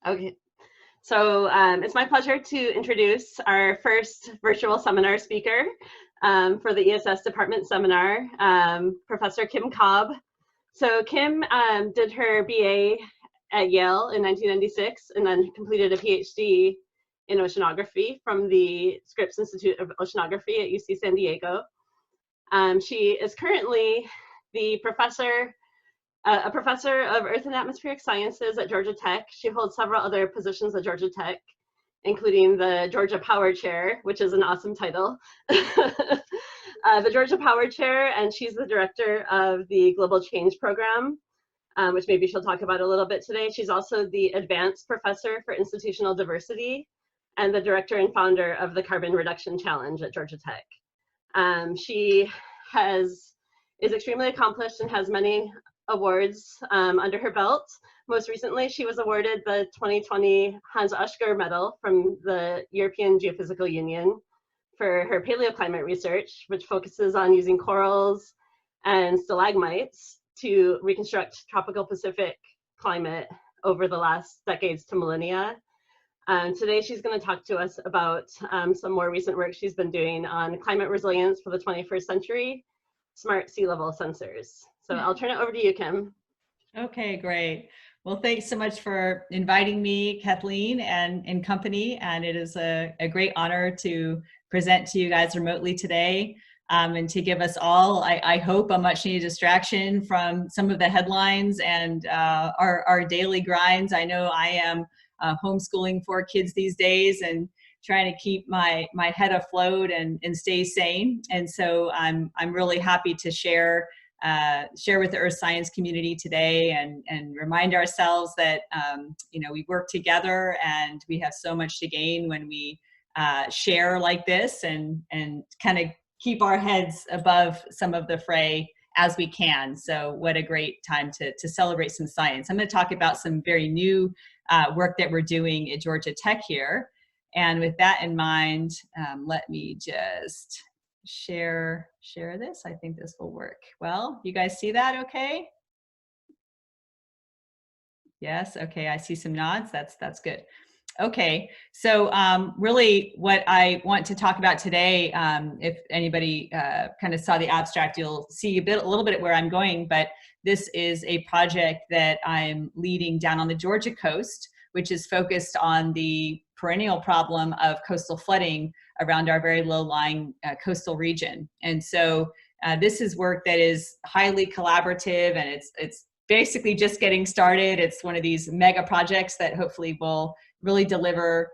Okay, so it's my pleasure to introduce our first virtual seminar speaker for the ESS Department Seminar, Professor Kim Cobb. So Kim did her BA at Yale in 1996 and then completed a PhD in oceanography from the Scripps Institute of Oceanography at UC San Diego. She is currently a professor of Earth and Atmospheric Sciences at Georgia Tech. She holds several other positions at Georgia Tech, including the Georgia Power Chair, which is an awesome title. The Georgia Power Chair, and she's the director of the Global Change Program, which maybe she'll talk about a little bit today. She's also the Advanced Professor for Institutional Diversity and the director and founder of the Carbon Reduction Challenge at Georgia Tech. She is extremely accomplished and has many awards under her belt. Most recently, she was awarded the 2020 Hans Oeschger Medal from the European Geophysical Union for her paleoclimate research, which focuses on using corals and stalagmites to reconstruct tropical Pacific climate over the last decades to millennia. Today, she's going to talk to us about some more recent work she's been doing on climate resilience for the 21st century, smart sea level sensors. So I'll turn it over to you, Kim. Okay, great. Well, thanks so much for inviting me, Kathleen, and company. And it is a great honor to present to you guys remotely today and to give us all, I hope, a much needed distraction from some of the headlines and our daily grinds. I know I am homeschooling 4 kids these days and trying to keep my head afloat and stay sane. And so I'm really happy to share with the earth science community today and remind ourselves that we work together and we have so much to gain when we share like this and kind of keep our heads above some of the fray as we can. So what a great time to celebrate some science. I'm going to talk about some very new work that we're doing at Georgia Tech here. And with that in mind, let me just share this. I think this will work. Well, you guys see that okay? Yes, okay, I see some nods. That's good. Okay, so really what I want to talk about today, if anybody kind of saw the abstract, you'll see a little bit where I'm going, but this is a project that I'm leading down on the Georgia coast, which is focused on the perennial problem of coastal flooding around our very low-lying coastal region. And so this is work that is highly collaborative, and it's basically just getting started. It's one of these mega projects that hopefully will really deliver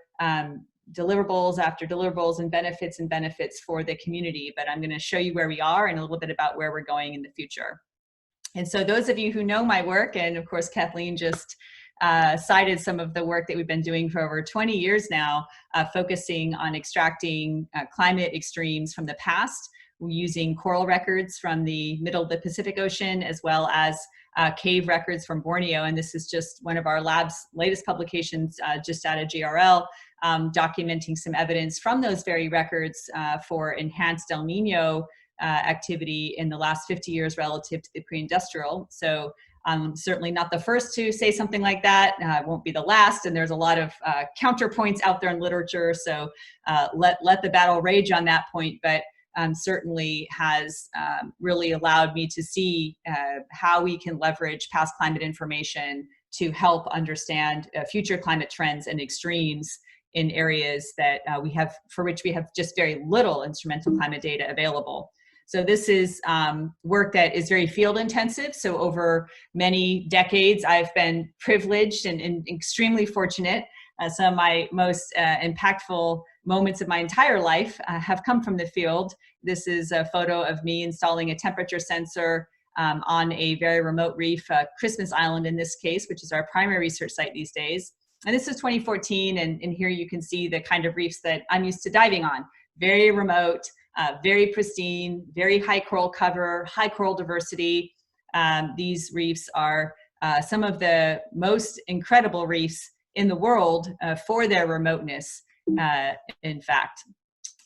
deliverables after deliverables and benefits for the community. But I'm going to show you where we are and a little bit about where we're going in the future. And so those of you who know my work, and of course Kathleen just cited some of the work that we've been doing for over 20 years now, focusing on extracting climate extremes from the past, using coral records from the middle of the Pacific Ocean, as well as cave records from Borneo. And this is just one of our lab's latest publications just out of GRL, documenting some evidence from those very records for enhanced El Nino activity in the last 50 years relative to the pre-industrial. So certainly not the first to say something like that, won't be the last, and there's a lot of counterpoints out there in literature, so let the battle rage on that point, but certainly has really allowed me to see how we can leverage past climate information to help understand future climate trends and extremes in areas that for which we have just very little instrumental climate data available. So this is work that is very field intensive. So over many decades, I've been privileged and extremely fortunate. Some of my most impactful moments of my entire life have come from the field. This is a photo of me installing a temperature sensor on a very remote reef, Christmas Island in this case, which is our primary research site these days. And this is 2014, and here you can see the kind of reefs that I'm used to diving on. Very remote, very pristine, very high coral cover, high coral diversity. These reefs are some of the most incredible reefs in the world for their remoteness, in fact.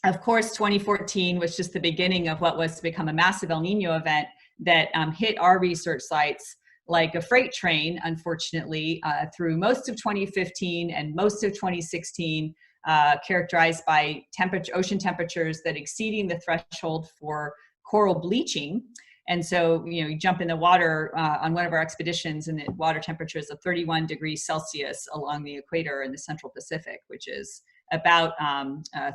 Of course, 2014 was just the beginning of what was to become a massive El Nino event that hit our research sites like a freight train, unfortunately, through most of 2015 and most of 2016, characterized by ocean temperatures that exceeding the threshold for coral bleaching. And so, you jump in the water on one of our expeditions, and the water temperature is of 31 degrees Celsius along the equator in the Central Pacific, which is about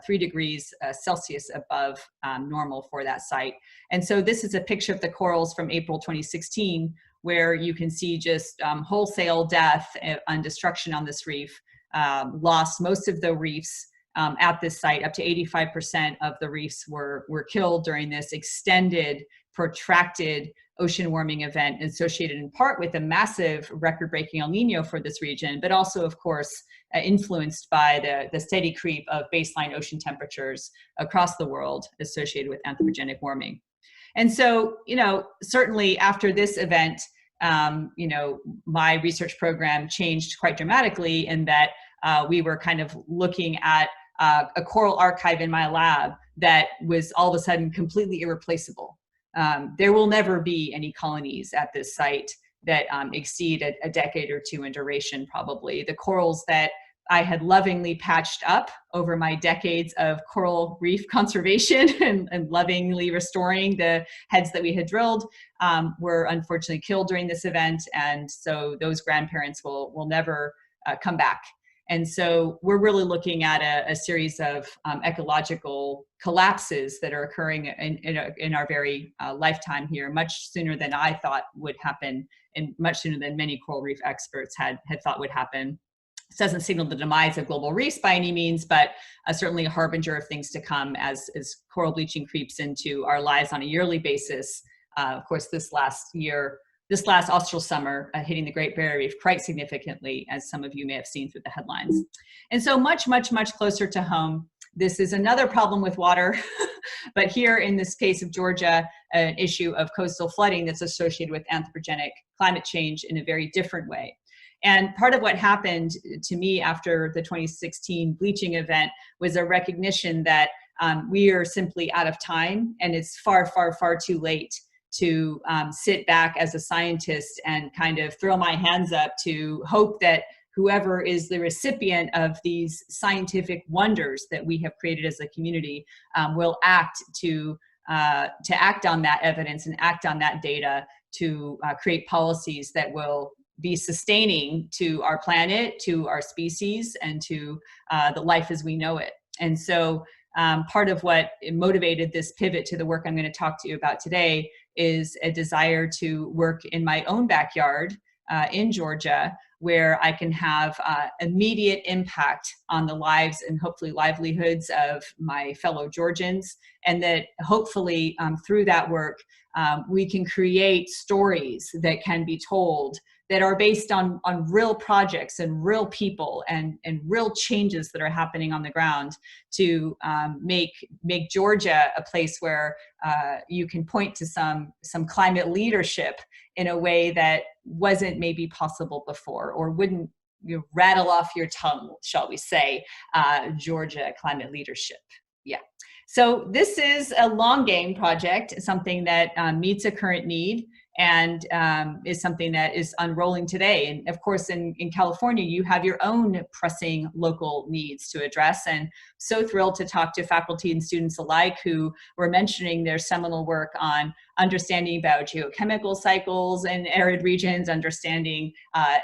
3 degrees Celsius above normal for that site. And so this is a picture of the corals from April 2016, where you can see just wholesale death and destruction on this reef. Lost most of the reefs at this site. Up to 85% of the reefs were killed during this extended, protracted ocean warming event, associated in part with a massive record-breaking El Nino for this region, but also, of course, influenced by the steady creep of baseline ocean temperatures across the world associated with anthropogenic warming. And so, certainly after this event, my research program changed quite dramatically in that we were kind of looking at a coral archive in my lab that was all of a sudden completely irreplaceable. There will never be any colonies at this site that exceed a decade or two in duration, probably. The corals that I had lovingly patched up over my decades of coral reef conservation and lovingly restoring the heads that we had drilled were unfortunately killed during this event. And so those grandparents will never come back. And so we're really looking at a series of ecological collapses that are occurring in our very lifetime here, much sooner than I thought would happen, and much sooner than many coral reef experts had thought would happen. This doesn't signal the demise of global reefs by any means, but certainly a harbinger of things to come as coral bleaching creeps into our lives on a yearly basis. Of course, this last austral summer, hitting the Great Barrier Reef quite significantly, as some of you may have seen through the headlines. And so much, much, much closer to home, this is another problem with water, but here in this case of Georgia, an issue of coastal flooding that's associated with anthropogenic climate change in a very different way. And part of what happened to me after the 2016 bleaching event was a recognition that we are simply out of time, and it's far, far, far too late to sit back as a scientist and kind of throw my hands up to hope that whoever is the recipient of these scientific wonders that we have created as a community will act to act on that evidence and act on that data to create policies that will be sustaining to our planet, to our species, and to the life as we know it. And so part of what motivated this pivot to the work I'm going to talk to you about today is a desire to work in my own backyard in Georgia, where I can have immediate impact on the lives and hopefully livelihoods of my fellow Georgians, and that hopefully through that work, we can create stories that can be told that are based on real projects and real people and real changes that are happening on the ground to make Georgia a place where you can point to some climate leadership in a way that wasn't maybe possible before, or wouldn't rattle off your tongue, shall we say, Georgia climate leadership. Yeah. So this is a long game project, something that meets a current need and is something that is unrolling today. And of course, in California, you have your own pressing local needs to address. And so thrilled to talk to faculty and students alike who were mentioning their seminal work on understanding biogeochemical cycles in arid regions, understanding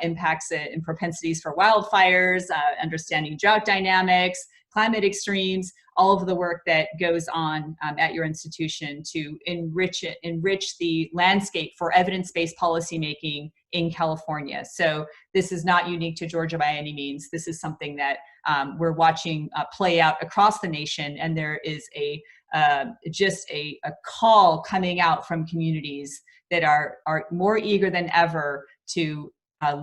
impacts and propensities for wildfires, understanding drought dynamics, climate extremes, all of the work that goes on at your institution to enrich the landscape for evidence-based policymaking in California. So this is not unique to Georgia by any means. This is something that we're watching play out across the nation, and there is just a call coming out from communities that are more eager than ever to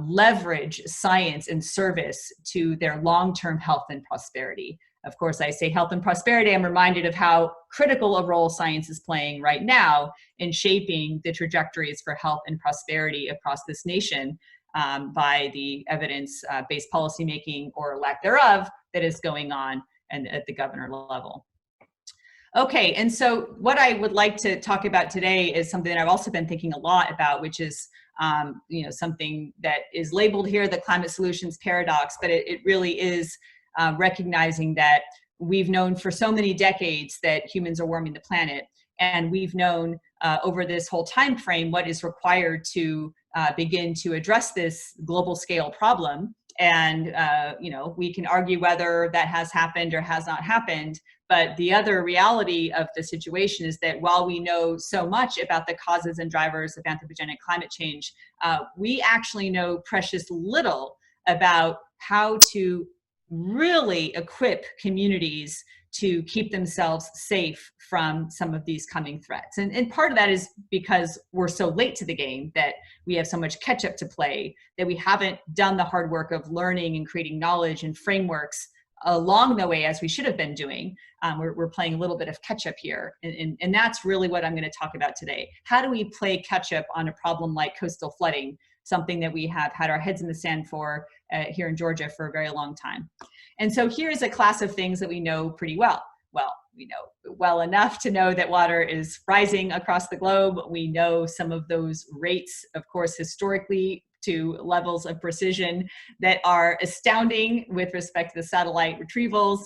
leverage science and service to their long-term health and prosperity. Of course, I say health and prosperity, I'm reminded of how critical a role science is playing right now in shaping the trajectories for health and prosperity across this nation by the evidence-based policymaking or lack thereof that is going on and at the governor level. Okay, and so what I would like to talk about today is something that I've also been thinking a lot about, which is something that is labeled here the climate solutions paradox, but it really is recognizing that we've known for so many decades that humans are warming the planet, and we've known over this whole time frame what is required to begin to address this global scale problem. And we can argue whether that has happened or has not happened, but the other reality of the situation is that while we know so much about the causes and drivers of anthropogenic climate change, we actually know precious little about how to really equip communities to keep themselves safe from some of these coming threats. And part of that is because we're so late to the game, that we have so much catch up to play, that we haven't done the hard work of learning and creating knowledge and frameworks along the way as we should have been doing. We're playing a little bit of catch up here. And that's really what I'm going to talk about today. How do we play catch up on a problem like coastal flooding, something that we have had our heads in the sand for here in Georgia for a very long time? And so here's a class of things that we know pretty well. Well, we know well enough to know that water is rising across the globe. We know some of those rates, of course, historically, to levels of precision that are astounding with respect to the satellite retrievals.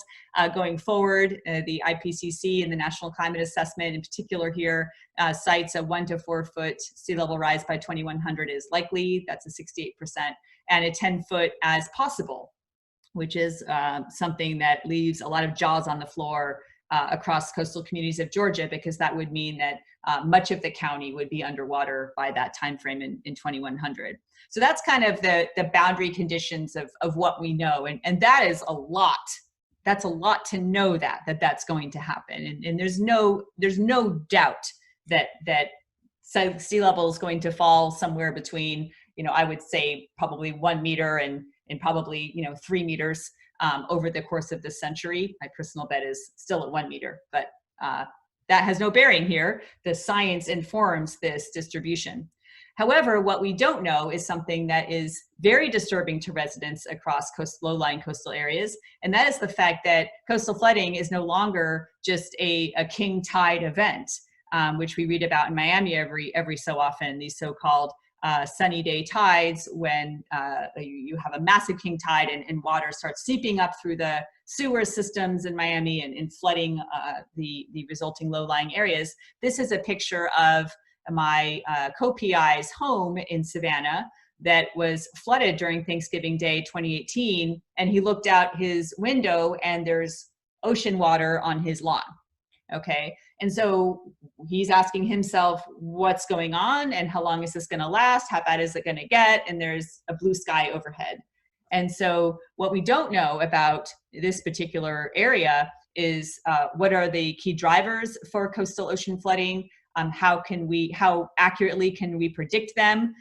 Going forward, the IPCC and the National Climate Assessment in particular here cites a 1 to 4 foot sea level rise by 2100 is likely. That's a 68%, and a 10 foot as possible, which is something that leaves a lot of jaws on the floor across coastal communities of Georgia, because that would mean that much of the county would be underwater by that time frame in 2100. So that's kind of the boundary conditions of what we know, and that is a lot. That's a lot to know that's going to happen, and there's no doubt that sea level is going to fall somewhere between, I would say probably 1 meter and probably 3 meters over the course of this century. My personal bet is still at 1 meter, but that has no bearing here. The science informs this distribution. However, what we don't know is something that is very disturbing to residents across low-lying coastal areas, and that is the fact that coastal flooding is no longer just a king tide event, which we read about in Miami every so often, these so-called sunny day tides, when you have a massive king tide and water starts seeping up through the sewer systems in Miami and flooding the resulting low-lying areas. This is a picture of my co-PI's home in Savannah that was flooded during Thanksgiving Day 2018, and he looked out his window and there's ocean water on his lawn. Okay, and so he's asking himself, what's going on and how long is this going to last? How bad is it going to get? And there's a blue sky overhead. And so what we don't know about this particular area is what are the key drivers for coastal ocean flooding? How accurately can we predict them?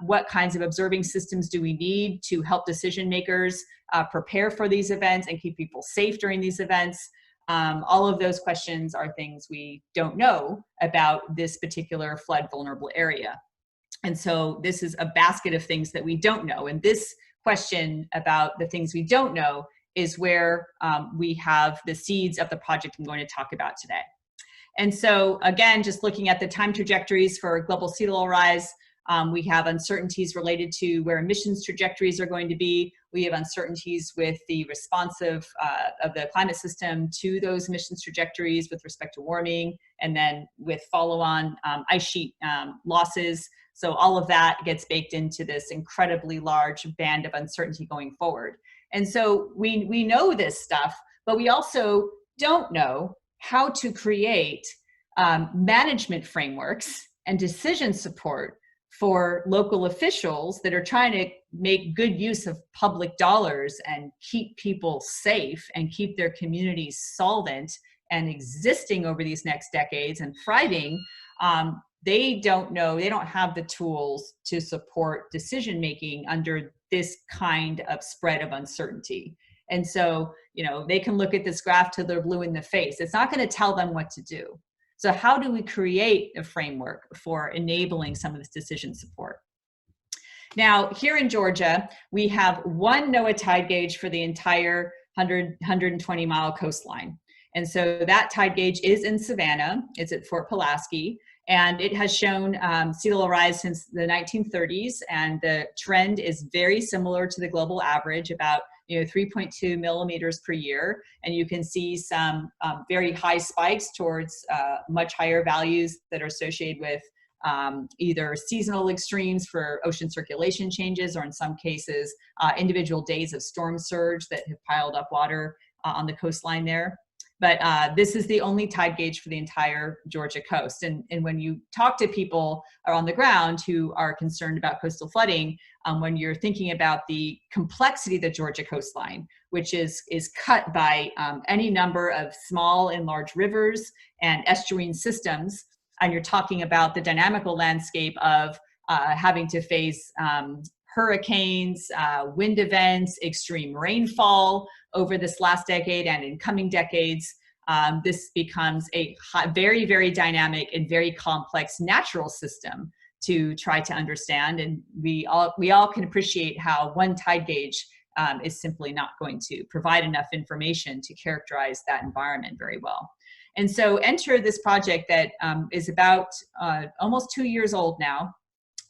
What kinds of observing systems do we need to help decision makers prepare for these events and keep people safe during these events? All of those questions are things we don't know about this particular flood vulnerable area. And so this is a basket of things that we don't know. And this question about the things we don't know is where we have the seeds of the project I'm going to talk about today. And so again, just looking at the time trajectories for global sea level rise, we have uncertainties related to where emissions trajectories are going to be. We have uncertainties with the response of the climate system to those emissions trajectories with respect to warming, and then with follow-on ice sheet losses. So all of that gets baked into this incredibly large band of uncertainty going forward. And so we know this stuff, but we also don't know how to create management frameworks and decision support for local officials that are trying to make good use of public dollars and keep people safe and keep their communities solvent and existing over these next decades and thriving. They don't have the tools to support decision making under this kind of spread of uncertainty. And so, they can look at this graph till they're blue in the face. It's not going to tell them what to do. So how do we create a framework for enabling some of this decision support? Now, here in Georgia, we have one NOAA tide gauge for the entire 120 mile coastline. And so that tide gauge is in Savannah. It's at Fort Pulaski. And it has shown sea level rise since the 1930s, and the trend is very similar to the global average, about 3.2 millimeters per year. And you can see some very high spikes towards much higher values that are associated with either seasonal extremes for ocean circulation changes, or in some cases, individual days of storm surge that have piled up water on the coastline there. But this is the only tide gauge for the entire Georgia coast. And when you talk to people on the ground who are concerned about coastal flooding, when you're thinking about the complexity of the Georgia coastline, which is cut by any number of small and large rivers and estuarine systems, and you're talking about the dynamical landscape of having to face hurricanes, wind events, extreme rainfall over this last decade and in coming decades, this becomes a very, very dynamic and very complex natural system to try to understand. And we all can appreciate how one tide gauge is simply not going to provide enough information to characterize that environment very well. And so enter this project that is about almost 2 years old now.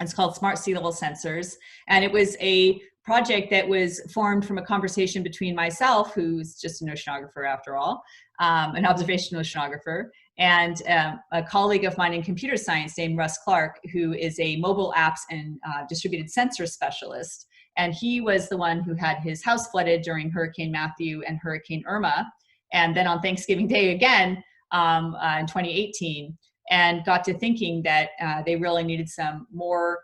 It's called Smart Sea Level Sensors. And it was a project that was formed from a conversation between myself, who's just an oceanographer after all, an observation oceanographer, and a colleague of mine in computer science named Russ Clark, who is a mobile apps and distributed sensor specialist. And he was the one who had his house flooded during Hurricane Matthew and Hurricane Irma. And then on Thanksgiving Day again in 2018, and got to thinking that they really needed some more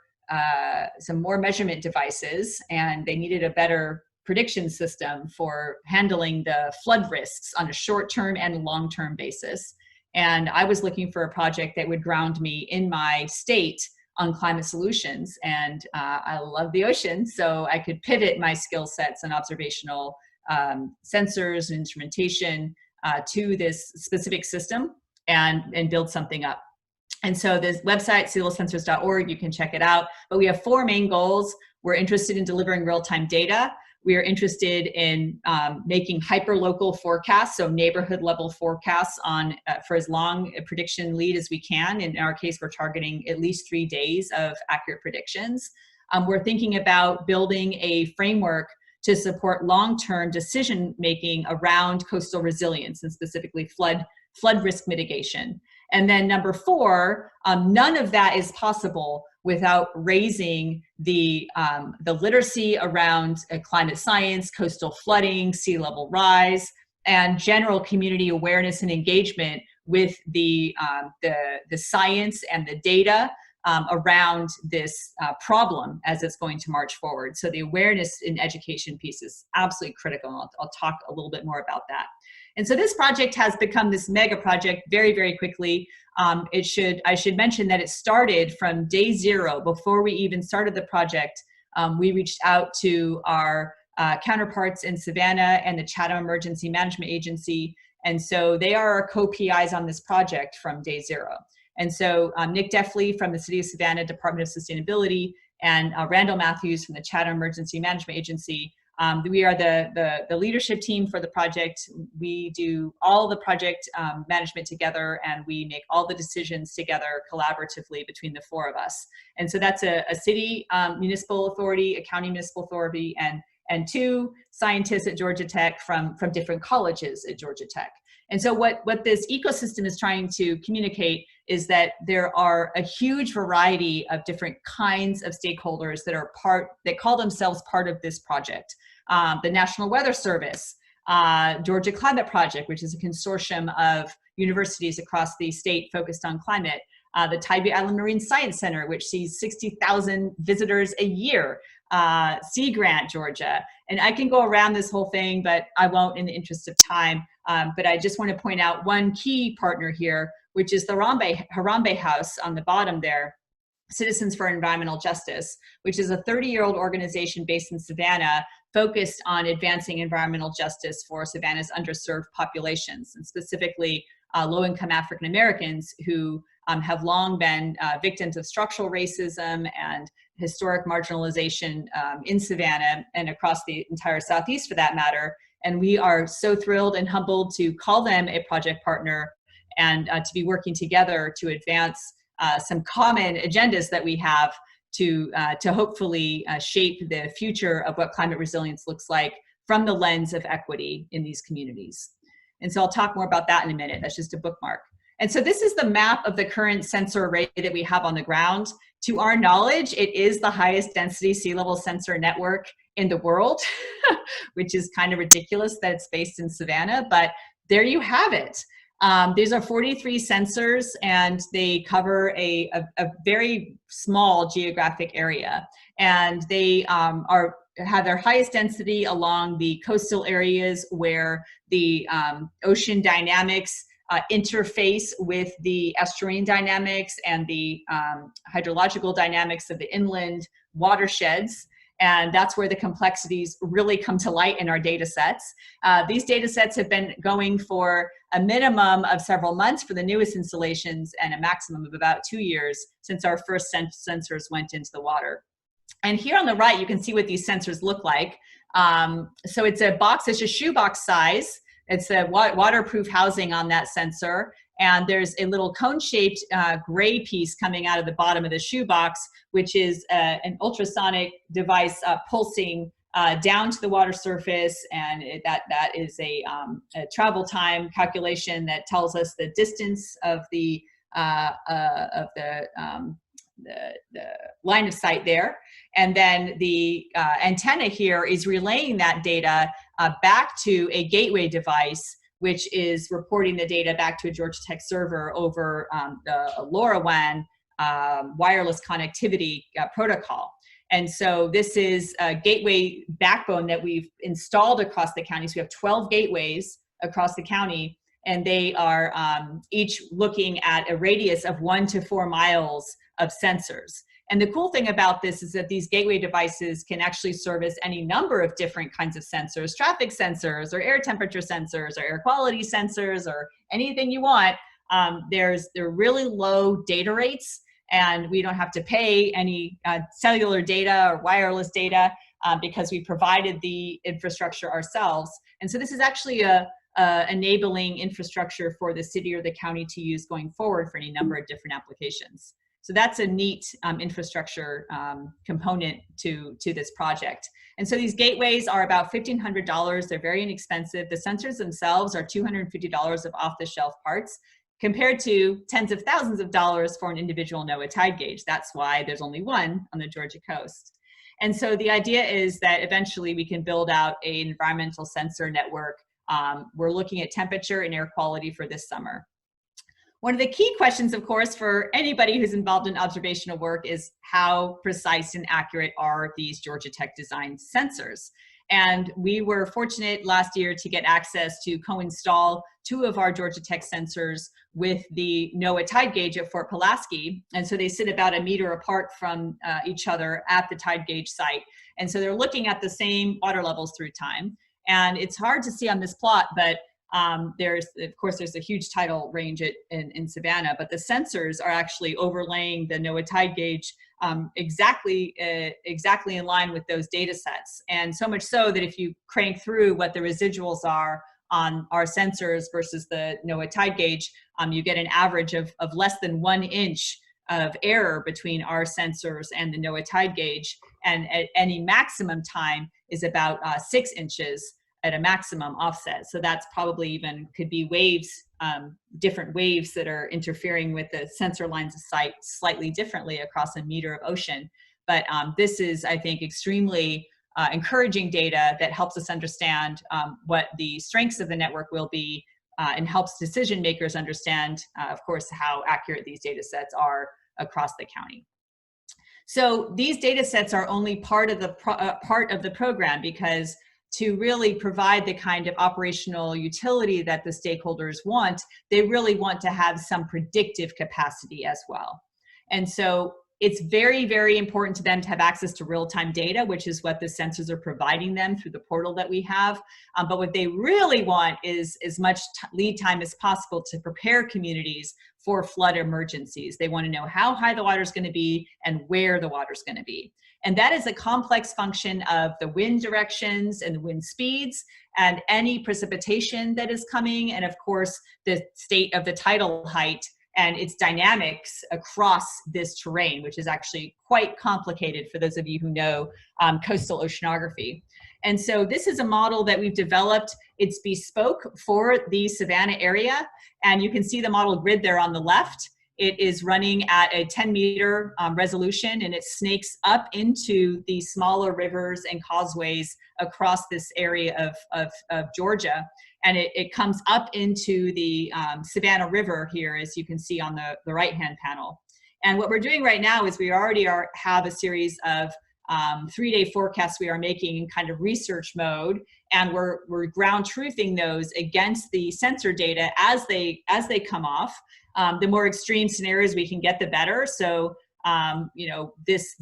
measurement devices, and they needed a better prediction system for handling the flood risks on a short-term and long-term basis. And I was looking for a project that would ground me in my state on climate solutions. And I love the ocean, so I could pivot my skill sets and observational sensors and instrumentation to this specific system and build something up. And so this website, sealevelsensors.org, you can check it out. But we have 4 main goals. We're interested in delivering real-time data. We are interested in making hyper-local forecasts, so neighborhood-level forecasts on for as long a prediction lead as we can. In our case, we're targeting at least 3 days of accurate predictions. We're thinking about building a framework to support long-term decision-making around coastal resilience, and specifically flood risk mitigation. And then number 4, none of that is possible without raising the literacy around climate science, coastal flooding, sea level rise, and general community awareness and engagement with the science and the data around this problem as it's going to march forward. So the awareness and education piece is absolutely critical. I'll talk a little bit more about that. And so this project has become this mega project very, very quickly. I should mention that it started from day 0. Before we even started the project, we reached out to our counterparts in Savannah and the Chatham Emergency Management Agency. And so they are our co-PIs on this project from day 0. And so Nick Deffley from the City of Savannah Department of Sustainability and Randall Matthews from the Chatham Emergency Management Agency, we are the leadership team for the project. We do all the project management together, and we make all the decisions together collaboratively between the 4 of us. And so that's a city municipal authority, a county municipal authority, and 2 scientists at Georgia Tech from different colleges at Georgia Tech. And so what this ecosystem is trying to communicate is that there are a huge variety of different kinds of stakeholders that call themselves part of this project. The National Weather Service, Georgia Climate Project, which is a consortium of universities across the state focused on climate, the Tybee Island Marine Science Center, which sees 60,000 visitors a year, Sea Grant, Georgia. And I can go around this whole thing, but I won't in the interest of time. But I just want to point out one key partner here, which is the Harambe House on the bottom there, Citizens for Environmental Justice, which is a 30-year-old organization based in Savannah focused on advancing environmental justice for Savannah's underserved populations, and specifically low-income African Americans who have long been victims of structural racism and historic marginalization in Savannah and across the entire Southeast for that matter. And we are so thrilled and humbled to call them a project partner and to be working together to advance some common agendas that we have to hopefully shape the future of what climate resilience looks like from the lens of equity in these communities. And so I'll talk more about that in a minute. That's just a bookmark. And so this is the map of the current sensor array that we have on the ground. To our knowledge, it is the highest density sea level sensor network in the world, which is kind of ridiculous that it's based in Savannah, but there you have it. These are 43 sensors, and they cover a very small geographic area. And they have their highest density along the coastal areas where the ocean dynamics interface with the estuarine dynamics and the hydrological dynamics of the inland watersheds. And that's where the complexities really come to light in our data sets. These data sets have been going for a minimum of several months for the newest installations and a maximum of about 2 years since our first sensors went into the water. And here on the right, you can see what these sensors look like. So it's a box, it's a shoebox size. It's a waterproof housing on that sensor. And there's a little cone-shaped gray piece coming out of the bottom of the shoebox, which is an ultrasonic device pulsing down to the water surface. And that is a travel time calculation that tells us the distance of the line of sight there. And then the antenna here is relaying that data back to a gateway device, which is reporting the data back to a Georgia Tech server over the LoRaWAN wireless connectivity protocol. And so this is a gateway backbone that we've installed across the county. So we have 12 gateways across the county, and they are each looking at a radius of 1 to 4 miles of sensors. And the cool thing about this is that these gateway devices can actually service any number of different kinds of sensors, traffic sensors or air temperature sensors or air quality sensors or anything you want. They're really low data rates, and we don't have to pay any cellular data or wireless data because we provided the infrastructure ourselves. And so this is actually a enabling infrastructure for the city or the county to use going forward for any number of different applications. So that's a neat infrastructure component to this project. And so these gateways are about $1,500. They're very inexpensive. The sensors themselves are $250 of off-the-shelf parts, compared to tens of thousands of dollars for an individual NOAA tide gauge. That's why there's only one on the Georgia coast. And so the idea is that eventually we can build out an environmental sensor network. We're looking at temperature and air quality for this summer. One of the key questions, of course, for anybody who's involved in observational work is how precise and accurate are these Georgia Tech designed sensors? And we were fortunate last year to get access to co-install 2 of our Georgia Tech sensors with the NOAA tide gauge at Fort Pulaski. And so they sit about 1 meter apart from each other at the tide gauge site. And so they're looking at the same water levels through time. And it's hard to see on this plot, but there's a huge tidal range in Savannah, but the sensors are actually overlaying the NOAA tide gauge exactly in line with those data sets. And so much so that if you crank through what the residuals are on our sensors versus the NOAA tide gauge, you get an average of less than 1 inch of error between our sensors and the NOAA tide gauge. And at any maximum time is about 6 inches at a maximum offset. So that's probably even could be waves, different waves that are interfering with the sensor lines of sight slightly differently across 1 meter of ocean. But this is, I think, extremely encouraging data that helps us understand what the strengths of the network will be and helps decision makers understand, of course, how accurate these data sets are across the county. So these data sets are only part of the program, because to really provide the kind of operational utility that the stakeholders want, they really want to have some predictive capacity as well. And so it's very, very important to them to have access to real-time data, which is what the sensors are providing them through the portal that we have. But what they really want is as much lead time as possible to prepare communities for flood emergencies. They want to know how high the water is going to be and where the water is going to be. And that is a complex function of the wind directions and the wind speeds and any precipitation that is coming, and of course, the state of the tidal height and its dynamics across this terrain, which is actually quite complicated for those of you who know coastal oceanography. And so this is a model that we've developed. It's bespoke for the Savannah area, and you can see the model grid there on the left. It is running at a 10-meter resolution, and it snakes up into the smaller rivers and causeways across this area of Georgia. And it comes up into the Savannah River here, as you can see on the right-hand panel. And what we're doing right now is we already have a series of 3-day forecasts we are making in kind of research mode, and we're ground truthing those against the sensor data as they come off. The more extreme scenarios we can get, the better. So you know, this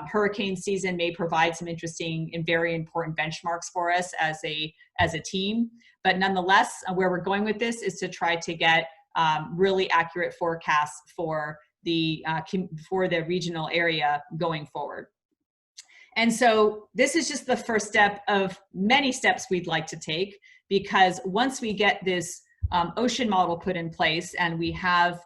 hurricane season may provide some interesting and very important benchmarks for us as a team. But nonetheless, where we're going with this is to try to get really accurate forecasts for the regional area going forward. And so this is just the first step of many steps we'd like to take, because once we get this ocean model put in place and we have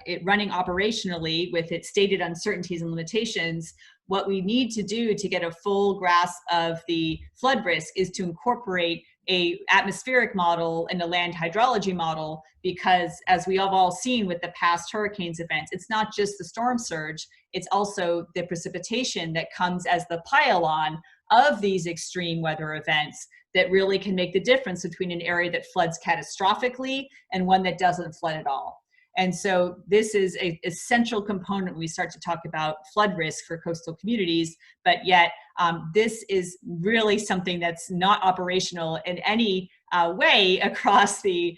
it running operationally with its stated uncertainties and limitations, what we need to do to get a full grasp of the flood risk is to incorporate a atmospheric model and a land hydrology model, because as we have all seen with the past hurricanes events, it's not just the storm surge, it's also the precipitation that comes as the pile-on of these extreme weather events that really can make the difference between an area that floods catastrophically and one that doesn't flood at all. And so this is an essential component when we start to talk about flood risk for coastal communities, but yet this is really something that's not operational in any way across the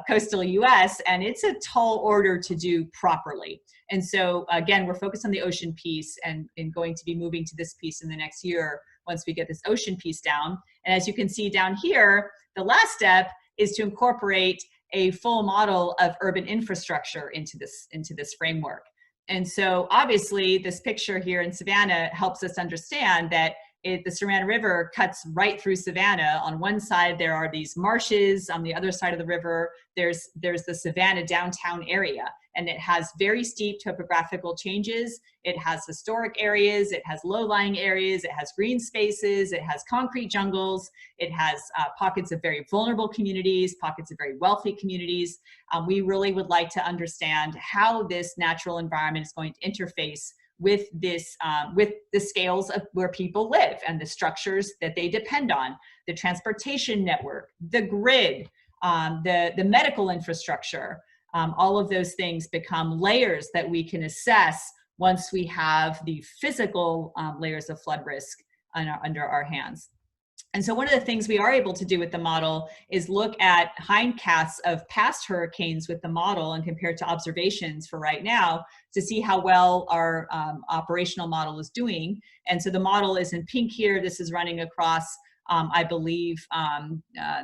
coastal US, and it's a tall order to do properly. And so again, we're focused on the ocean piece and going to be moving to this piece in the next year once we get this ocean piece down. And as you can see down here, the last step is to incorporate a full model of urban infrastructure into this framework. And so obviously this picture here in Savannah helps us understand that the Savannah River cuts right through Savannah. On one side, there are these marshes. On the other side of the river, there's the Savannah downtown area, and it has very steep topographical changes. It has historic areas, it has low-lying areas, it has green spaces, it has concrete jungles, it has pockets of very vulnerable communities, pockets of very wealthy communities. We really would like to understand how this natural environment is going to interface with this, with the scales of where people live and the structures that they depend on, the transportation network, the grid, the medical infrastructure. All of those things become layers that we can assess once we have the physical layers of flood risk under our hands. And so one of the things we are able to do with the model is look at hindcasts of past hurricanes with the model and compare it to observations for right now to see how well our operational model is doing. And so the model is in pink here. This is running across, I believe,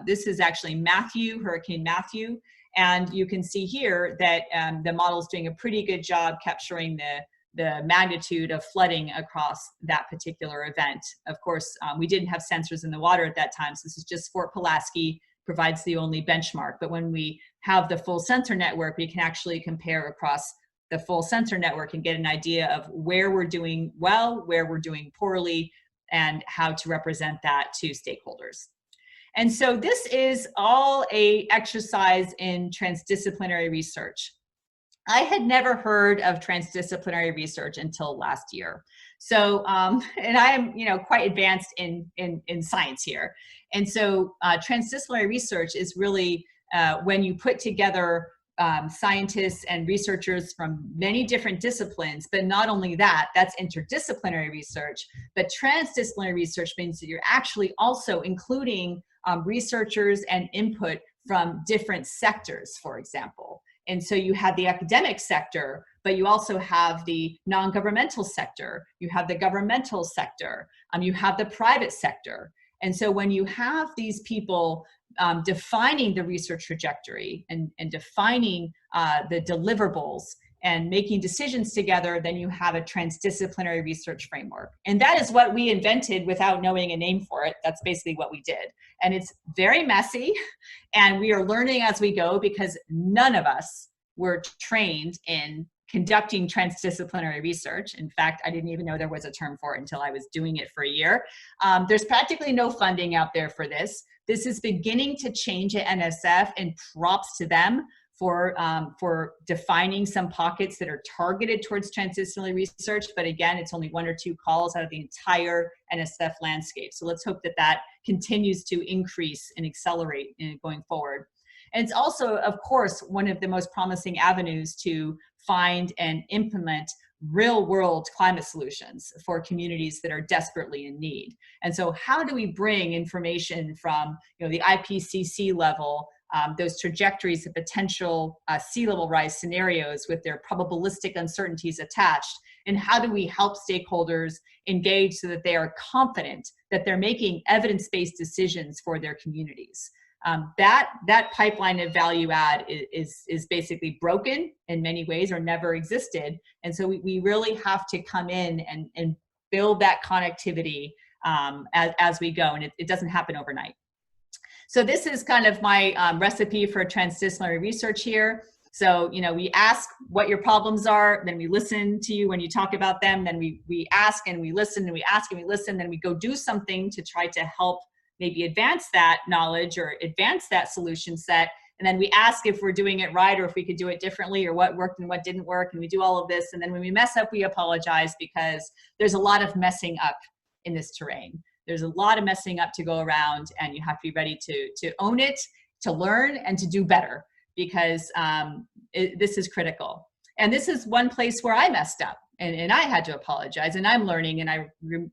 this is actually Matthew, Hurricane Matthew. And you can see here that the model is doing a pretty good job capturing the magnitude of flooding across that particular event. Of course, we didn't have sensors in the water at that time, so this is just Fort Pulaski provides the only benchmark. But when we have the full sensor network, we can actually compare across the full sensor network and get an idea of where we're doing well, where we're doing poorly, and how to represent that to stakeholders. And so this is all an exercise in transdisciplinary research. I had never heard of transdisciplinary research until last year. So, and I am, quite advanced in science here. And so transdisciplinary research is really when you put together scientists and researchers from many different disciplines, but not only that, that's interdisciplinary research, but transdisciplinary research means that you're actually also including researchers and input from different sectors, for example. And so you have the academic sector, but you also have the non-governmental sector, you have the governmental sector, you have the private sector. And so when you have these people defining the research trajectory and defining the deliverables and making decisions together, then you have a transdisciplinary research framework. And that is what we invented without knowing a name for it. That's basically what we did. And it's very messy, and we are learning as we go because none of us were trained in conducting transdisciplinary research. In fact, I didn't even know there was a term for it until I was doing it for a year. There's practically no funding out there for this. This is beginning to change at NSF, and props to them for defining some pockets that are targeted towards transdisciplinary research. But again, it's only 1 or 2 calls out of the entire NSF landscape. So let's hope that that continues to increase and accelerate going forward. And it's also, of course, one of the most promising avenues to find and implement real world climate solutions for communities that are desperately in need. And so how do we bring information from the IPCC level, those trajectories of potential sea level rise scenarios with their probabilistic uncertainties attached, and how do we help stakeholders engage so that they are confident that they're making evidence-based decisions for their communities? That pipeline of value add is basically broken in many ways, or never existed. And so we really have to come in and build that connectivity as we go, and it doesn't happen overnight. So this is kind of my recipe for transdisciplinary research here. So, we ask what your problems are, then we listen to you when you talk about them, then we ask and we listen, and we ask and we listen, then we go do something to try to help maybe advance that knowledge or advance that solution set. And then we ask if we're doing it right, or if we could do it differently, or what worked and what didn't work. And we do all of this. And then when we mess up, we apologize, because there's a lot of messing up in this terrain. There's a lot of messing up to go around, and you have to be ready to own it, to learn, and to do better, because this is critical. And this is one place where I messed up, and I had to apologize, and I'm learning, and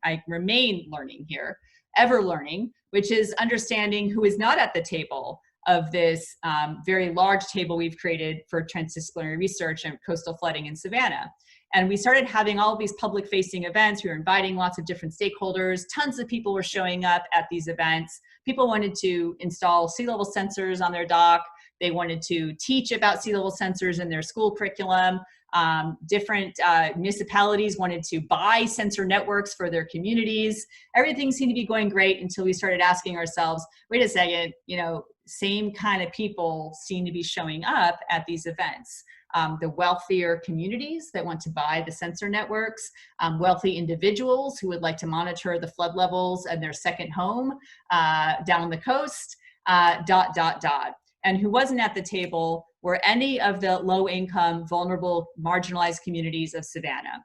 I remain learning here, ever learning, which is understanding who is not at the table of this very large table we've created for transdisciplinary research and coastal flooding in Savannah. And we started having all these public facing events. We were inviting lots of different stakeholders. Tons of people were showing up at these events. People wanted to install sea level sensors on their dock. They wanted to teach about sea level sensors in their school curriculum. Different municipalities wanted to buy sensor networks for their communities. Everything seemed to be going great until we started asking ourselves, wait a second, same kind of people seem to be showing up at these events. The wealthier communities that want to buy the sensor networks, wealthy individuals who would like to monitor the flood levels at their second home down the coast, ... And who wasn't at the table were any of the low-income, vulnerable, marginalized communities of Savannah,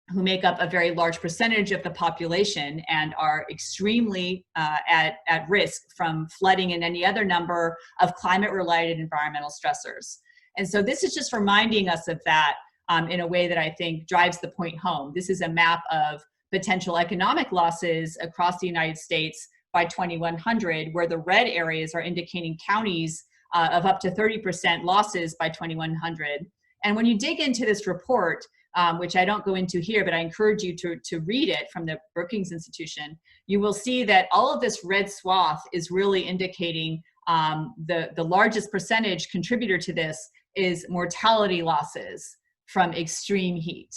who make up a very large percentage of the population and are extremely at risk from flooding and any other number of climate-related environmental stressors. And so this is just reminding us of that in a way that I think drives the point home. This is a map of potential economic losses across the United States by 2100, where the red areas are indicating counties of up to 30% losses by 2100. And when you dig into this report, which I don't go into here, but I encourage you to read it from the Brookings Institution, you will see that all of this red swath is really indicating the largest percentage contributor to this is mortality losses from extreme heat.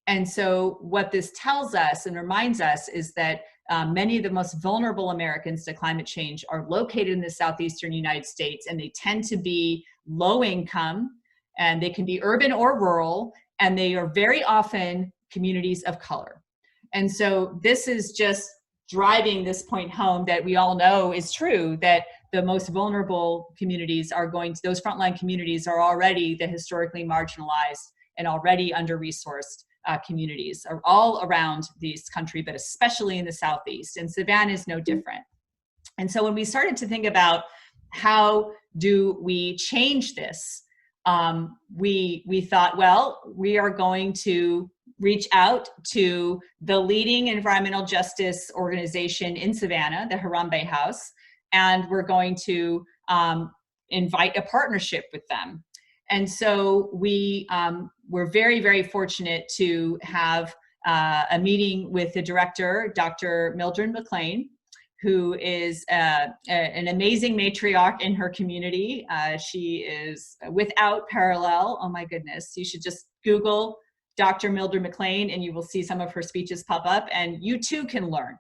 And so what this tells us and reminds us is that many of the most vulnerable Americans to climate change are located in the southeastern United States, and they tend to be low income, and they can be urban or rural, and they are very often communities of color. And so this is just driving this point home that we all know is true, that the most vulnerable communities are those frontline communities are already the historically marginalized and already under-resourced communities are all around this country, but especially in the Southeast, and Savannah is no different. And so when we started to think about how do we change this, we thought, well, we are going to reach out to the leading environmental justice organization in Savannah, the Harambe House, and we're going to invite a partnership with them. And so we were very, very fortunate to have a meeting with the director, Dr. Mildred McLean, who is an amazing matriarch in her community. She is without parallel. Oh my goodness, you should just Google Dr. Mildred McLean and you will see some of her speeches pop up, and you too can learn.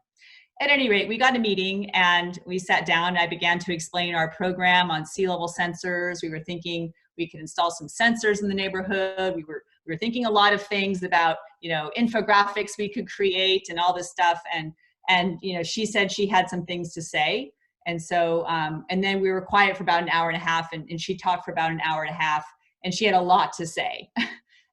At any rate, we got a meeting and we sat down and I began to explain our program on sea level sensors. We were thinking, we could install some sensors in the neighborhood. We were thinking a lot of things about, you know, infographics we could create and all this stuff. And you know, she said she had some things to say. And so, and then we were quiet for about an hour and a half, and she talked for about an hour and a half, and she had a lot to say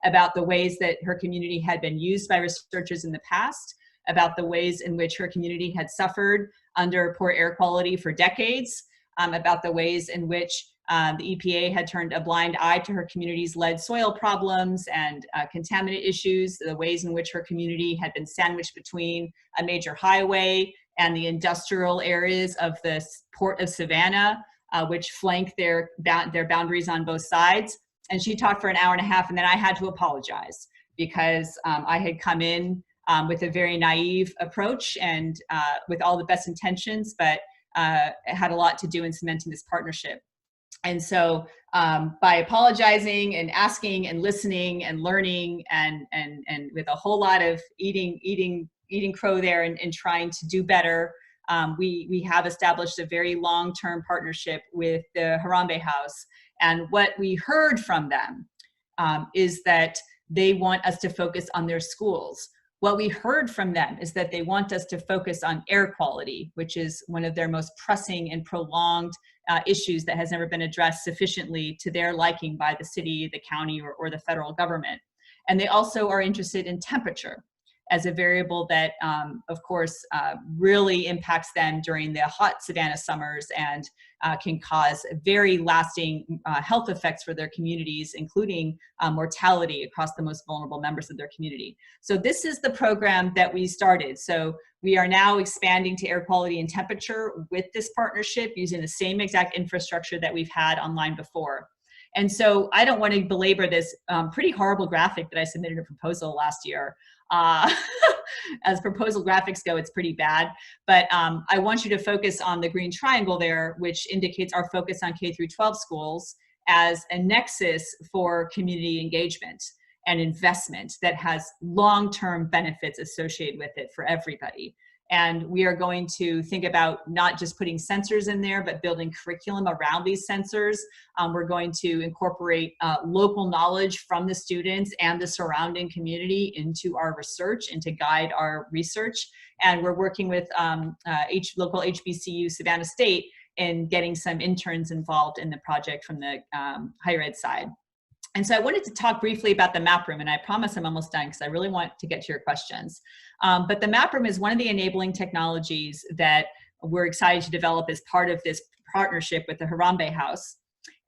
about the ways that her community had been used by researchers in the past, about the ways in which her community had suffered under poor air quality for decades, about the ways in which the EPA had turned a blind eye to her community's lead soil problems and contaminant issues, the ways in which her community had been sandwiched between a major highway and the industrial areas of the Port of Savannah, which flank their boundaries on both sides. And she talked for an hour and a half, and then I had to apologize because I had come in with a very naive approach and with all the best intentions, but it had a lot to do in cementing this partnership. And so by apologizing and asking and listening and learning and with a whole lot of eating crow there and trying to do better, we have established a very long-term partnership with the Harambe House. And what we heard from them is that they want us to focus on their schools. What we heard from them is that they want us to focus on air quality, which is one of their most pressing and prolonged issues that has never been addressed sufficiently to their liking by the city, the county, or the federal government. And they also are interested in temperature as a variable that, of course, really impacts them during the hot Savannah summers and can cause very lasting health effects for their communities, including mortality across the most vulnerable members of their community. So this is the program that we started. So we are now expanding to air quality and temperature with this partnership using the same exact infrastructure that we've had online before. And so I don't want to belabor this pretty horrible graphic that I submitted a proposal last year. As proposal graphics go, it's pretty bad, but I want you to focus on the green triangle there, which indicates our focus on K through 12 schools as a nexus for community engagement and investment that has long-term benefits associated with it for everybody. And we are going to think about not just putting sensors in there, but building curriculum around these sensors. We're going to incorporate local knowledge from the students and the surrounding community into our research and to guide our research. And we're working with local HBCU Savannah State in getting some interns involved in the project from the higher ed side. And so I wanted to talk briefly about the map room, and I promise I'm almost done because I really want to get to your questions. But the map room is one of the enabling technologies that we're excited to develop as part of this partnership with the Harambe House.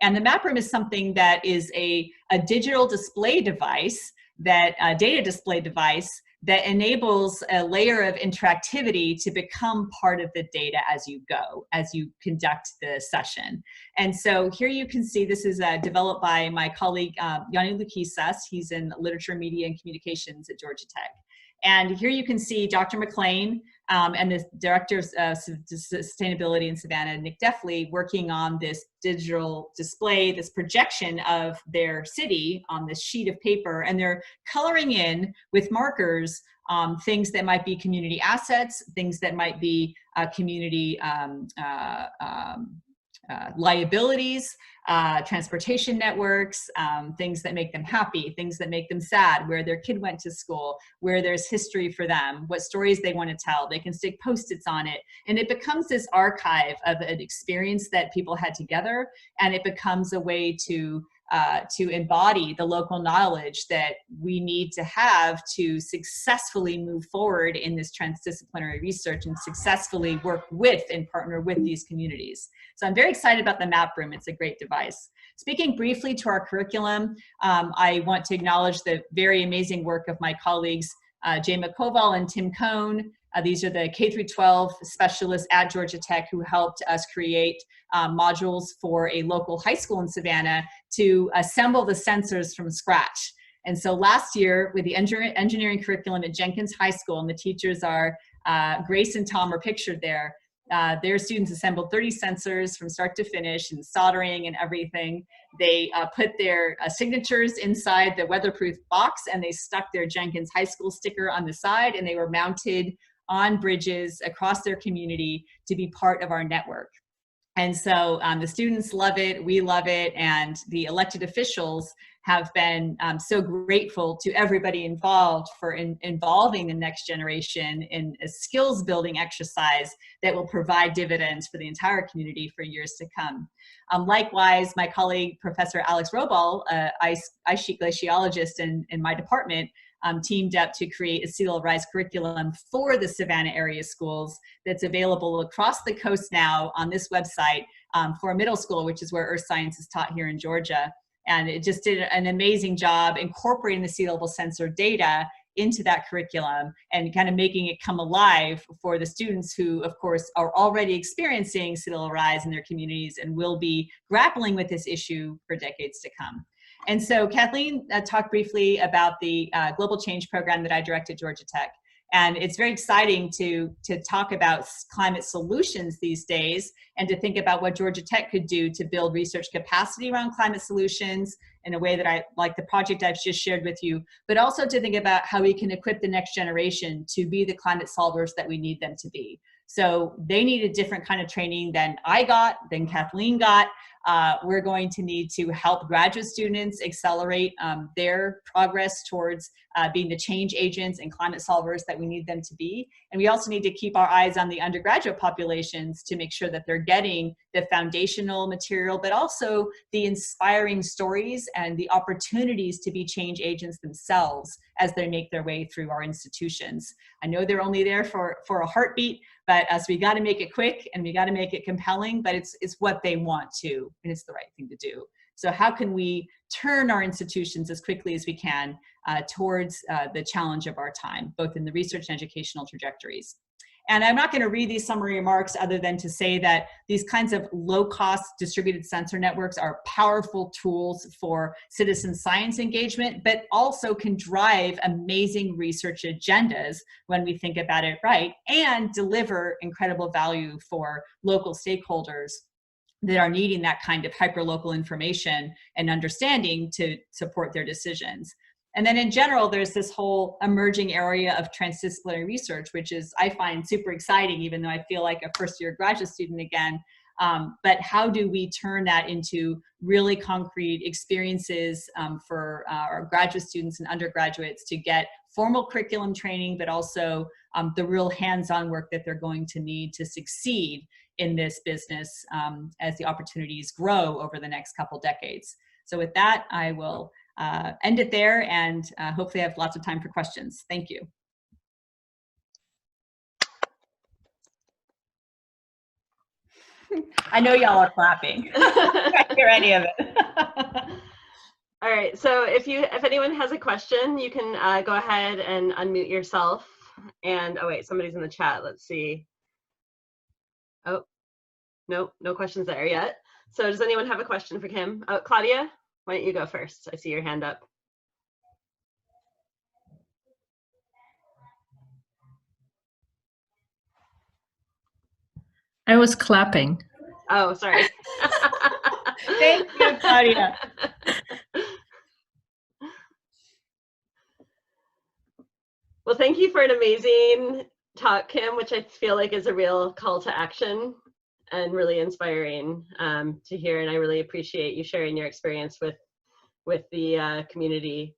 And the map room is something that is a digital display device, a data display device that enables a layer of interactivity to become part of the data as you go, as you conduct the session. And so here you can see this is developed by my colleague, Yanni Lukisas. He's in literature, media, and communications at Georgia Tech. And here you can see Dr. McLean and the Director of Sustainability in Savannah, Nick Deffley, working on this digital display, this projection of their city on this sheet of paper. And they're coloring in with markers things that might be community assets, things that might be community liabilities, transportation networks, things that make them happy, things that make them sad, where their kid went to school, where there's history for them, what stories they want to tell. They can stick Post-its on it. And it becomes this archive of an experience that people had together. And it becomes a way to embody the local knowledge that we need to have to successfully move forward in this transdisciplinary research and successfully work with and partner with these communities. So I'm very excited about the map room. It's a great device. Speaking briefly to our curriculum, I want to acknowledge the very amazing work of my colleagues, Jay McCoval and Tim Cohn. These are the K through 12 specialists at Georgia Tech who helped us create modules for a local high school in Savannah to assemble the sensors from scratch. And so last year with the engineering curriculum at Jenkins High School, and the teachers are, Grace and Tom are pictured there, their students assembled 30 sensors from start to finish and soldering and everything. They put their signatures inside the weatherproof box, and they stuck their Jenkins High School sticker on the side, and they were mounted on bridges across their community to be part of our network. And so the students love it, we love it, and the elected officials have been so grateful to everybody involved for involving the next generation in a skills building exercise that will provide dividends for the entire community for years to come. Likewise, my colleague, Professor Alex Robal, ice sheet glaciologist in my department, teamed up to create a sea level rise curriculum for the Savannah area schools that's available across the coast now on this website for middle school, which is where earth science is taught here in Georgia. And it just did an amazing job incorporating the sea level sensor data into that curriculum and kind of making it come alive for the students who, of course, are already experiencing sea level rise in their communities and will be grappling with this issue for decades to come. And so Kathleen talked briefly about the Global Change Program that I direct at Georgia Tech. And it's very exciting to talk about climate solutions these days and to think about what Georgia Tech could do to build research capacity around climate solutions in a way that I like the project I've just shared with you, but also to think about how we can equip the next generation to be the climate solvers that we need them to be. So they need a different kind of training than I got, than Kathleen got. We're going to need to help graduate students accelerate their progress towards being the change agents and climate solvers that we need them to be. And we also need to keep our eyes on the undergraduate populations to make sure that they're getting the foundational material, but also the inspiring stories and the opportunities to be change agents themselves as they make their way through our institutions. I know they're only there for a heartbeat, but so we got to make it quick and we got to make it compelling, but it's what they want to, and it's the right thing to do. So how can we turn our institutions as quickly as we can towards the challenge of our time, both in the research and educational trajectories? And I'm not going to read these summary remarks other than to say that these kinds of low-cost distributed sensor networks are powerful tools for citizen science engagement, but also can drive amazing research agendas when we think about it right, and deliver incredible value for local stakeholders that are needing that kind of hyperlocal information and understanding to support their decisions. And then in general, there's this whole emerging area of transdisciplinary research, which is, I find super exciting, even though I feel like a first-year graduate student again. But how do we turn that into really concrete experiences for our graduate students and undergraduates to get formal curriculum training, but also the real hands-on work that they're going to need to succeed in this business as the opportunities grow over the next couple decades. So with that, I will end it there and hopefully have lots of time for questions. Thank you. I know y'all are clapping. I can't hear any of it. All right, so if anyone has a question, you can go ahead and unmute yourself. And oh wait, somebody's in the chat. Let's see. Oh, no questions there yet. So does anyone have a question for Kim? Oh, Claudia, why don't you go first? I see your hand up. I was clapping. Oh, sorry. Thank you, Claudia. Well, thank you for an amazing talk, Kim, which I feel like is a real call to action and really inspiring to hear. And I really appreciate you sharing your experience with the community.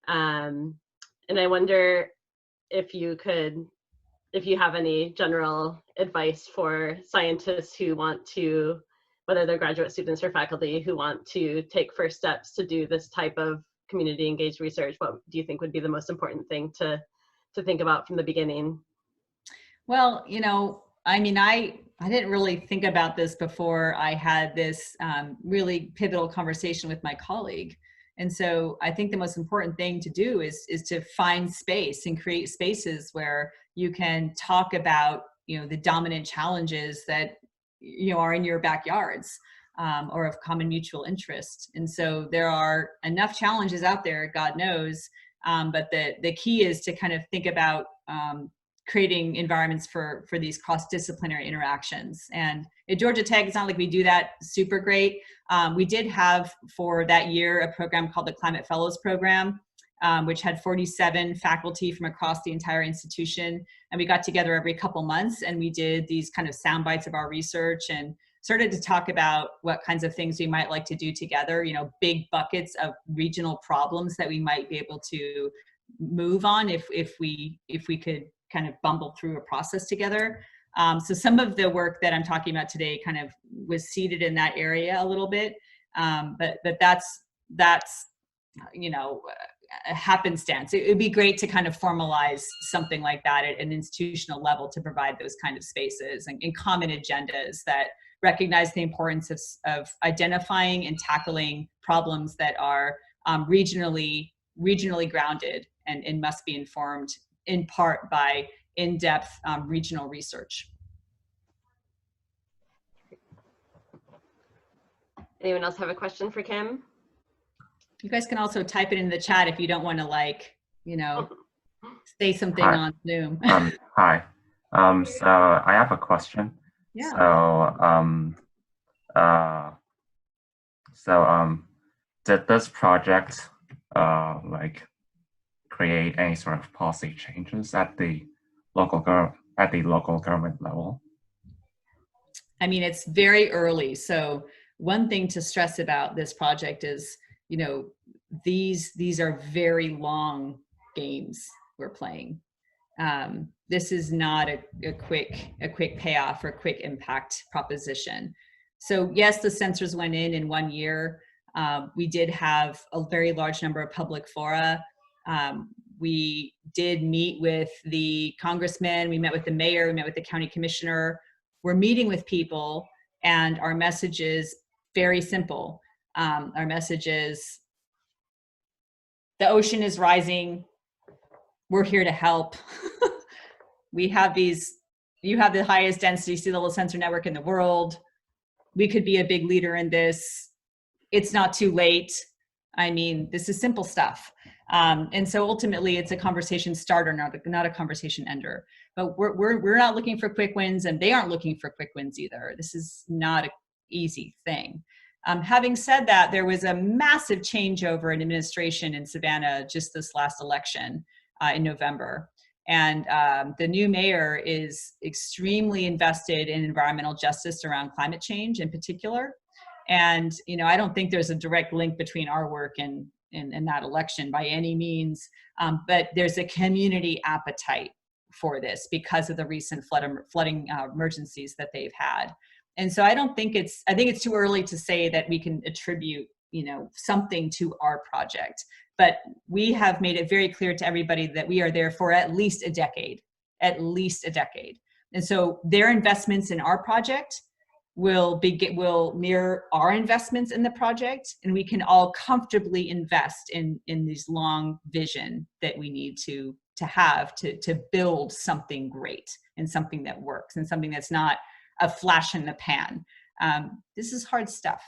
And I wonder if you have any general advice for scientists who want to, whether they're graduate students or faculty, who want to take first steps to do this type of community engaged research. What do you think would be the most important thing to think about from the beginning? Well, you know, I mean, I didn't really think about this before I had this really pivotal conversation with my colleague. And so I think the most important thing to do is to find space and create spaces where you can talk about, you know, the dominant challenges that, you know, are in your backyards or of common mutual interest. And so there are enough challenges out there, God knows, but the key is to kind of think about creating environments for these cross-disciplinary interactions. And at Georgia Tech, it's not like we do that super great. We did have for that year a program called the Climate Fellows Program, which had 47 faculty from across the entire institution. And we got together every couple months and we did these kind of sound bites of our research. And started to talk about what kinds of things we might like to do together, big buckets of regional problems that we might be able to move on if we could kind of bumble through a process together. So some of the work that I'm talking about today kind of was seated in that area a little bit, but that's a happenstance. It would be great to kind of formalize something like that at an institutional level to provide those kind of spaces and common agendas that recognize the importance of identifying and tackling problems that are regionally grounded and must be informed in part by in-depth regional research. Anyone else have a question for Kim? You guys can also type it in the chat if you don't want to say something on Zoom. Hi. So I have a question. Yeah. So did this project create any sort of policy changes at the local government level? I mean, it's very early. So one thing to stress about this project is, these are very long games we're playing. This is not a quick payoff or quick impact proposition. So yes, the sensors went in 1 year. We did have a very large number of public fora. We did meet with the congressman, we met with the mayor, we met with the county commissioner. We're meeting with people, and our message is very simple. Our message is, the ocean is rising. We're here to help. You have the highest density sea level sensor network in the world. We could be a big leader in this. It's not too late. I mean, this is simple stuff. And so ultimately it's a conversation starter, not a conversation ender. But we're not looking for quick wins, and they aren't looking for quick wins either. This is not an easy thing. Having said that, there was a massive changeover in administration in Savannah just this last election in November. And the new mayor is extremely invested in environmental justice around climate change in particular. And, I don't think there's a direct link between our work and that election by any means, but there's a community appetite for this because of the recent flooding emergencies that they've had. And so I think it's too early to say that we can attribute, something to our project, but we have made it very clear to everybody that we are there for at least a decade. And so their investments in our project will mirror our investments in the project, and we can all comfortably invest in these long vision that we need to have to build something great and something that works and something that's not a flash in the pan. This is hard stuff.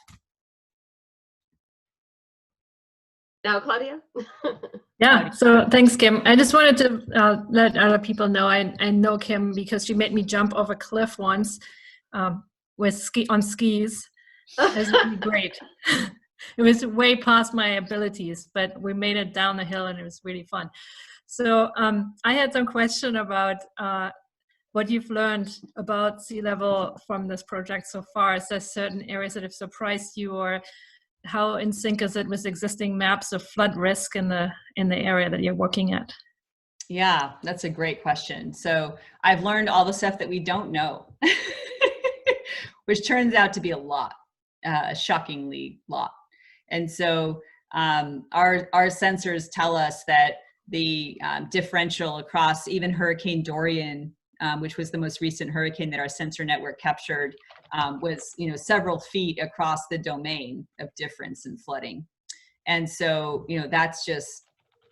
Now, Claudia? Yeah, so thanks, Kim. I just wanted to let other people know I know Kim because she made me jump off a cliff once on skis. It was really great. It was way past my abilities, but we made it down the hill and it was really fun. So I had some question about what you've learned about sea level from this project so far. Is there certain areas that have surprised you, or how in sync is it with existing maps of flood risk in the area that you're working at? Yeah, that's a great question. So I've learned all the stuff that we don't know, which turns out to be a lot, shockingly lot. And so our sensors tell us that the differential across even Hurricane Dorian, which was the most recent hurricane that our sensor network captured, was several feet across the domain of difference in flooding. And so that's just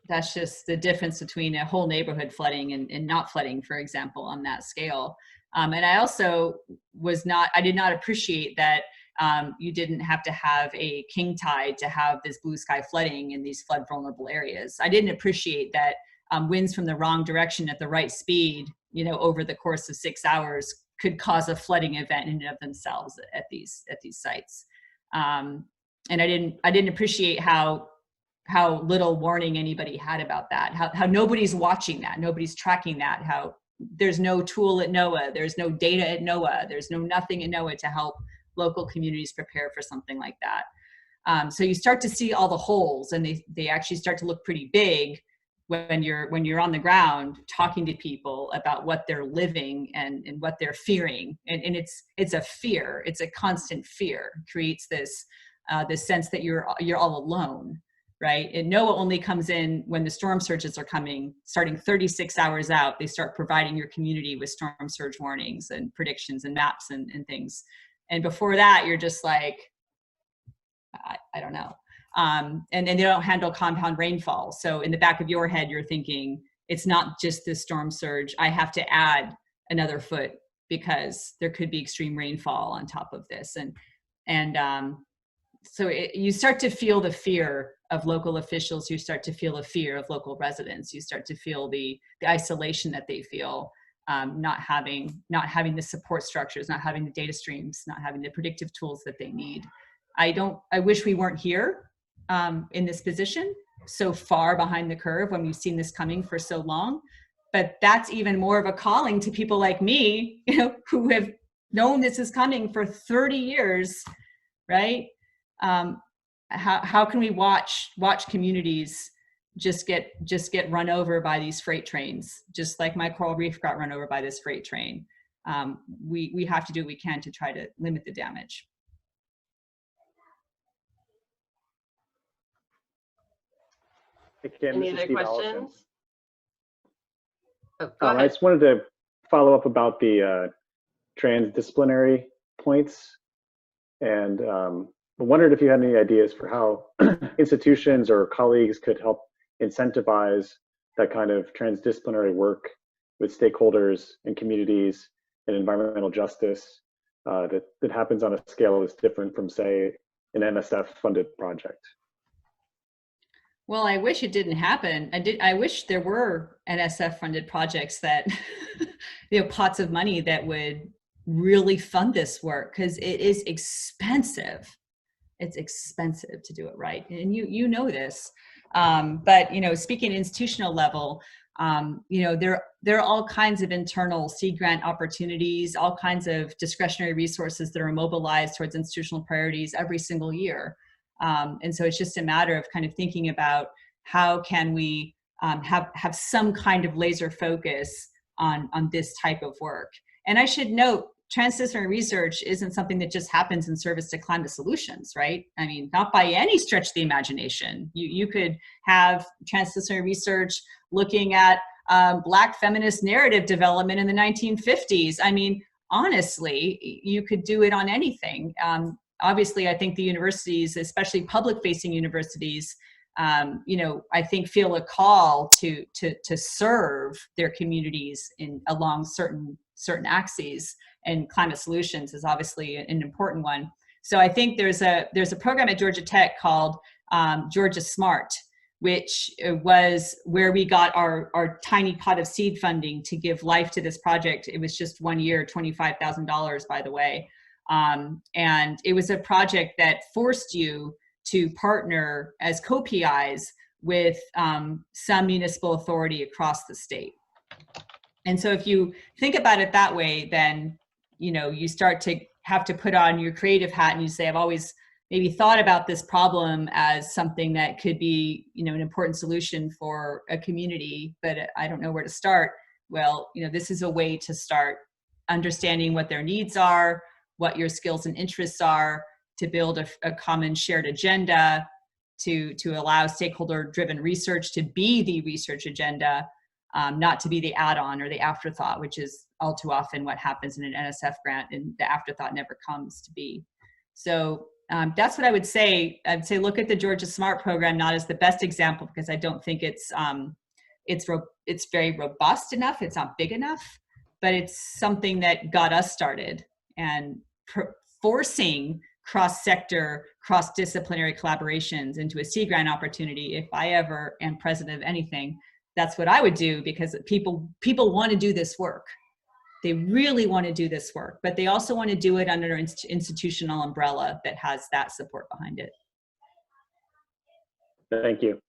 the difference between a whole neighborhood flooding and not flooding, for example, on that scale. And I also I did not appreciate that you didn't have to have a king tide to have this blue sky flooding in these flood vulnerable areas. I didn't appreciate that winds from the wrong direction at the right speed, over the course of 6 hours could cause a flooding event in and of themselves at these sites. And I didn't appreciate how little warning anybody had about that, how nobody's watching that, nobody's tracking that, how there's no tool at NOAA, there's no data at NOAA, there's nothing at NOAA to help local communities prepare for something like that? So you start to see all the holes, and they actually start to look pretty big when you're on the ground talking to people about what they're living and what they're fearing. And it's a fear. It's a constant fear. It creates this sense that you're all alone, right? And NOAA only comes in when the storm surges are coming. Starting 36 hours out, they start providing your community with storm surge warnings and predictions and maps and things. And before that, you're just like, I don't know. And they don't handle compound rainfall. So in the back of your head, you're thinking, it's not just this storm surge. I have to add another foot because there could be extreme rainfall on top of this. So you start to feel the fear of local officials. You start to feel the fear of local residents. You start to feel the isolation that they feel, not having the support structures, not having the data streams, not having the predictive tools that they need. I wish we weren't here in this position, so far behind the curve when we've seen this coming for so long. But that's even more of a calling to people like me, who have known this is coming for 30 years, right? How can we watch communities just get run over by these freight trains, just like my coral reef got run over by this freight train? We have to do what we can to try to limit the damage. Hey, Kim, Any this is other Steve questions? Allison. Oh, go I ahead. just wanted to follow up about the transdisciplinary points, and I wondered if you had any ideas for how institutions or colleagues could help incentivize that kind of transdisciplinary work with stakeholders and communities and environmental justice that happens on a scale that's different from, say, an NSF-funded project. Well, I wish it didn't happen. I wish there were NSF-funded projects that, pots of money that would really fund this work, because it is expensive. It's expensive to do it right, and you know this. But speaking institutional level, there are all kinds of internal seed grant opportunities, all kinds of discretionary resources that are mobilized towards institutional priorities every single year. And so it's just a matter of kind of thinking about how can we have some kind of laser focus on this type of work. And I should note, transdisciplinary research isn't something that just happens in service to climate solutions, right? I mean, not by any stretch of the imagination. You could have transdisciplinary research looking at Black feminist narrative development in the 1950s. I mean, honestly, you could do it on anything. Obviously, I think the universities, especially public-facing universities, I think feel a call to serve their communities along certain axes, and climate solutions is obviously an important one. So I think there's a program at Georgia Tech called Georgia Smart, which was where we got our tiny pot of seed funding to give life to this project. It was just 1 year, $25,000, by the way. And it was a project that forced you to partner as co-PIs with some municipal authority across the state. And so if you think about it that way, then, you start to have to put on your creative hat and you say, I've always maybe thought about this problem as something that could be, an important solution for a community, but I don't know where to start. Well, this is a way to start understanding what their needs are, what your skills and interests are, to build a common shared agenda, to allow stakeholder-driven research to be the research agenda, not to be the add-on or the afterthought, which is all too often what happens in an NSF grant, and the afterthought never comes to be. So that's what I would say. I'd say look at the Georgia Smart program not as the best example, because I don't think it's very robust enough. It's not big enough, but it's something that got us started, and forcing cross-sector, cross-disciplinary collaborations into a seed grant opportunity. If I ever am president of anything, that's what I would do, because people want to do this work. They really want to do this work, but they also want to do it under an institutional umbrella that has that support behind it. Thank you.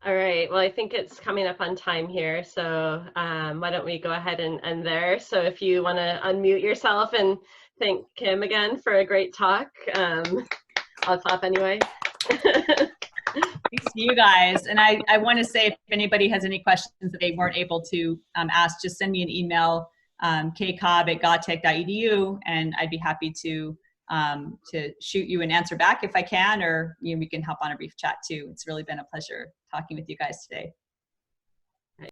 All right, well, I think it's coming up on time here, so why don't we go ahead and end there. So if you want to unmute yourself and thank Kim again for a great talk. I'll clap anyway. Thanks to you guys. And I want to say, if anybody has any questions that they weren't able to ask, just send me an email, kcobb@gautech.edu, and I'd be happy to shoot you an answer back if I can, or we can hop on a brief chat too. It's really been a pleasure talking with you guys today.